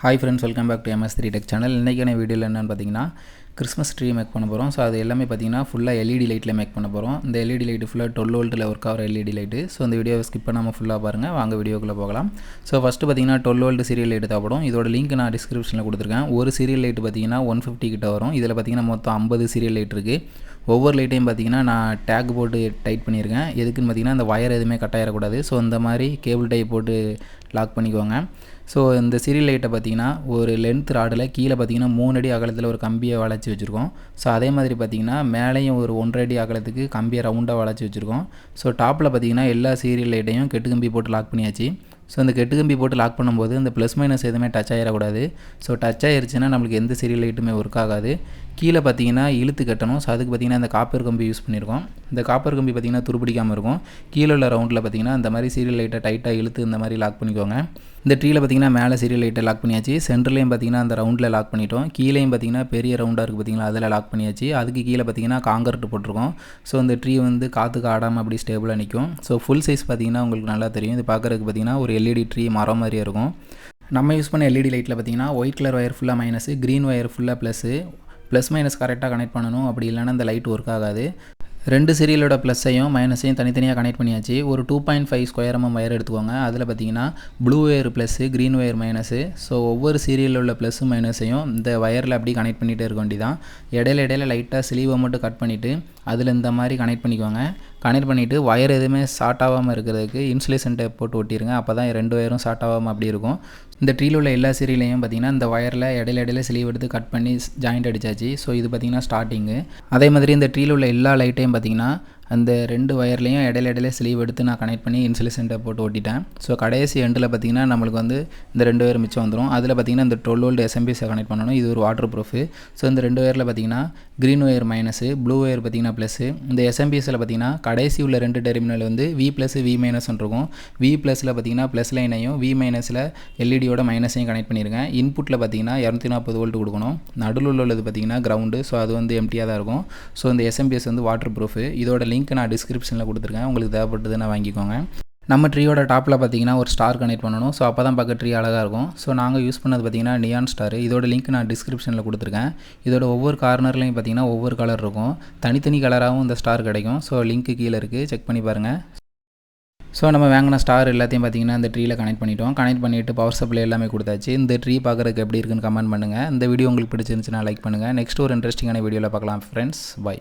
Hi friends, welcome back to MS3 Tech channel. இன்னைக்கான வீடியோல என்னன்னு பாத்தீங்கன்னா கிறிஸ்மஸ் ட்ரீ மேக் பண்ண போறோம். சோ அது எல்லாமே பாத்தீங்கன்னா ஃபுல்லா LED லைட்ல மேக் பண்ண போறோம். இந்த LED லைட் ஃபுல்லா 12 வோல்ட்ல வர்க் ஆகுற LED லைட். சோ இந்த வீடியோவை ஸ்கிப் பண்ணாம ஃபுல்லா பாருங்க. வாங்க வீடியோக்குள்ள போகலாம். சோ ஃபர்ஸ்ட் பாத்தீங்கன்னா 12 வோல்ட் சீரியல் லைட் தேவைப்படும். இதோட லிங்க் நான் டிஸ்கிரிப்ஷன்ல கொடுத்திருக்கேன். ஒரு சீரியல் லைட் பாத்தீங்கன்னா 150 கிட்ட வரும். இதுல பாத்தீங்கன்னா மொத்தம் 50 சீரியல் லைட் இருக்கு. ஒவ்வொரு லைட்டையும் பாத்தீங்கன்னா நான் டேக் போட்டு டைட் பண்ணியிருக்கேன். எதுக்குன்னு பாத்தீங்கன்னா அந்த வயர் எதுவுமே கட் ஆயிரக்கூடாது. ஸோ இந்த மாதிரி கேபிள் டை போட்டு லாக் பண்ணிக்கோங்க. ஸோ இந்த சீரியல் லைட்டை பார்த்தீங்கன்னா ஒரு லென்த் ராடில் கீழே பார்த்தீங்கன்னா 3 அடி அகலத்தில் ஒரு கம்பியை வளைச்சி வச்சுருக்கோம். ஸோ அதே மாதிரி பார்த்தீங்கன்னா மேலேயும் ஒரு 1.5 அடி அகலத்துக்கு கம்பியை ரவுண்டாக வளைச்சி வச்சுருக்கோம். ஸோ டாப்பில் பார்த்தீங்கன்னா எல்லா சீரியல் லைட்டையும் கெட்டு கம்பி போட்டு லாக் பண்ணியாச்சு. ஸோ இந்த கெட்டு கம்பி போட்டு லாக் பண்ணும்போது இந்த ப்ளஸ் மைனஸ் எதுவுமே டச் ஆகிடக்கூடாது. ஸோ டச் ஆகிருச்சுன்னா நம்மளுக்கு எந்த சீரியல் லைட்டுமே ஒர்க் ஆகாது. கீழே பார்த்தீங்கன்னா இழுத்து கட்டணும். ஸோ அதுக்கு பார்த்தீங்கன்னா இந்த காப்பர் கம்பி யூஸ் பண்ணியிருக்கோம். இந்த காப்பர் கம்பி பார்த்தீங்கன்னா துருப்பிடிக்காமல் இருக்கும். கீழே உள்ள ரவுண்டில் பார்த்தீங்கன்னா இந்த மாதிரி சீரியல் லைட்டை டைட்டாக இழுத்து இந்த மாதிரி லாக் பண்ணிக்கோங்க. இந்த ட்ரீல பார்த்தீங்கன்னா மேலே சீரியல் லைட்டை லாக் பண்ணியாச்சு. சென்டர்லேயும் பார்த்தீங்கன்னா அந்த ரவுண்டில் லாக் பண்ணிட்டோம். கீழேயும் பார்த்தீங்கன்னா பெரிய ரவுண்டாக இருக்குது பார்த்தீங்களா, அதில் லாக் பண்ணியாச்சு. அதுக்கு கீழே பார்த்தீங்கன்னா காங்கிரட் போட்டிருக்கோம். ஸோ இந்த ட்ரீ வந்து காற்றுக்கு ஆடாமல் அப்படி ஸ்டேபிளாக நிற்கும். ஸோ ஃபுல் சைஸ் பார்த்தீங்கன்னா உங்களுக்கு நல்லா தெரியும். இது பார்க்குறதுக்கு பார்த்தீங்கன்னா ஒரு LED ட்ரீ மரம் மாதிரியே இருக்கும். நம்ம யூஸ் பண்ண LED லைட்டில் பார்த்தீங்கன்னா ஒயிட் கலர் ஒயர் ஃபுல்லாக மைனஸு, க்ரீன் ஒயர் ஃபுல்லாக ப்ளஸ் மைனஸ் கரெக்டாக கனெக்ட் பண்ணணும். அப்படி இல்லைன்னா இந்த லைட் ஒர்க் ஆகாது. ரெண்டு சீரியலோட ப்ளஸ்ஸையும் மைனஸையும் தனித்தனியாக கனெக்ட் பண்ணியாச்சு. ஒரு 2.5 ஸ்கொயர் வயர் எடுத்துக்கோங்க. அதில் பார்த்தீங்கன்னா blue wire plus, green wire minus. So ஒவ்வொரு சீரியலில் உள்ள ப்ளஸ்ஸும் மைனஸையும் இந்த ஒயரில் அப்படி கனெக்ட் பண்ணிகிட்டே இருக்க வேண்டியதான். இடையில லைட்டாக ஸ்லீவை மட்டும் கட் பண்ணிவிட்டு அதில் இந்த மாதிரி கனெக்ட் பண்ணிக்கோங்க. கனெக்ட் பண்ணிவிட்டு ஒயர் எதுவுமே ஷார்ட் ஆகாமல் இருக்கிறதுக்கு இன்சுலேஷன் டேப் போட்டு ஒட்டிடுங்க. அப்போ தான் ரெண்டு ஒயரும் ஷார்ட் ஆகாமல் அப்படி இருக்கும். இந்த ட்ரீல உள்ள எல்லா சீரியலையும் பார்த்தீங்கன்னா இந்த ஒயரில் இடையில ஸ்லீவ் எடுத்து கட் பண்ணி ஜாயிண்ட் அடிச்சாச்சு. ஸோ இது பார்த்தீங்கன்னா ஸ்டார்டிங்கு. அதே மாதிரி இந்த ட்ரீல உள்ள எல்லா லைட்டையும் பார்த்தீங்கன்னா அந்த ரெண்டு ஒயர்லையும் இடையில ஸ்லீவ் எடுத்து நான் கனெக்ட் பண்ணி இன்சுலேஷன் டேப் போட்டு ஒட்டிட்டேன். ஸோ கடைசி எண்டில் பார்த்தீங்கன்னா நம்மளுக்கு வந்து இந்த ரெண்டு ஒயர் மிச்சம் வந்துடும். அதில் பார்த்தீங்கன்னா இந்த 12 வோல்ட் SMPS கனெக்ட் பண்ணணும். இது ஒரு வாட்டர் ப்ரூஃபு. ஸோ இந்த ரெண்டு ஒயரில் பார்த்தீங்கன்னா green wire minus, blue wire பார்த்தீங்கன்னா ப்ளஸ்ஸு. இந்த SMPSல பார்த்தீங்கன்னா கடைசி உள்ள ரெண்டு டெர்மினல் வந்து V ப்ளஸ் V மைனஸ்ன்னு இருக்கும். V ப்ளஸில் பார்த்தீங்கன்னா ப்ளஸ் லைனையும் V மைனஸில் LEDயோட மைனஸையும் கனெக்ட் பண்ணியிருக்கேன். இன்புட்டில் பார்த்தீங்கன்னா 240 வோல்ட் கொடுக்கணும். நடுவில் உள்ளது பார்த்தீங்கன்னா கிரவுண்டு. ஸோ அது வந்து எம்டியாக தான் இருக்கும். ஸோ இந்த SMPS வந்து வாட்டர் ப்ரூஃபு. இதோட லிங்க் நான் டிஸ்கிரிப்ஷனில் கொடுத்துருக்கேன். உங்களுக்கு தேவைப்பட்டதுன்னா வாங்கிக்கோங்க. நம்ம ட்ரீயோட டாப்பில் பார்த்தீங்கன்னா ஒரு ஸ்டார் கனெக்ட் பண்ணணும். ஸோ அப்போ தான் பார்க்க ட்ரீ அழகாக இருக்கும். ஸோ நாங்கள் யூஸ் பண்ணது பார்த்தீங்கன்னா நியான் ஸ்டார். இதோட லிங்க் நான் டிஸ்கிரிப்ஷனில் கொடுத்துருக்கேன். இதோட ஒவ்வொரு கார்னர்லையும் பார்த்தீங்கன்னா ஒவ்வொரு கலர் இருக்கும். தனித்தனி கலராகவும் இந்த ஸ்டார் கிடைக்கும். ஸோ லிங்க்கு கீழே இருக்குது, செக் பண்ணி பாருங்கள். ஸோ நம்ம வாங்கின ஸ்டார் எல்லாத்தையும் பார்த்தீங்கன்னா இந்த ட்ரீல கனெக்ட் பண்ணிட்டோம். கனெக்ட் பண்ணிவிட்டு பவர் சப்ளை எல்லாமே கொடுத்தாச்சு. இந்த ட்ரீ பார்க்குறதுக்கு எப்படி இருக்குன்னு கமெண்ட் பண்ணுங்கள். இந்த வீடியோ உங்களுக்கு பிடிச்சிருந்துச்சுன்னா லைக் பண்ணுங்கள். நெக்ஸ்ட் ஒரு இன்ட்ரெஸ்டிங்கான வீடியோவில் பார்க்கலாம் ஃப்ரெண்ட்ஸ். பை.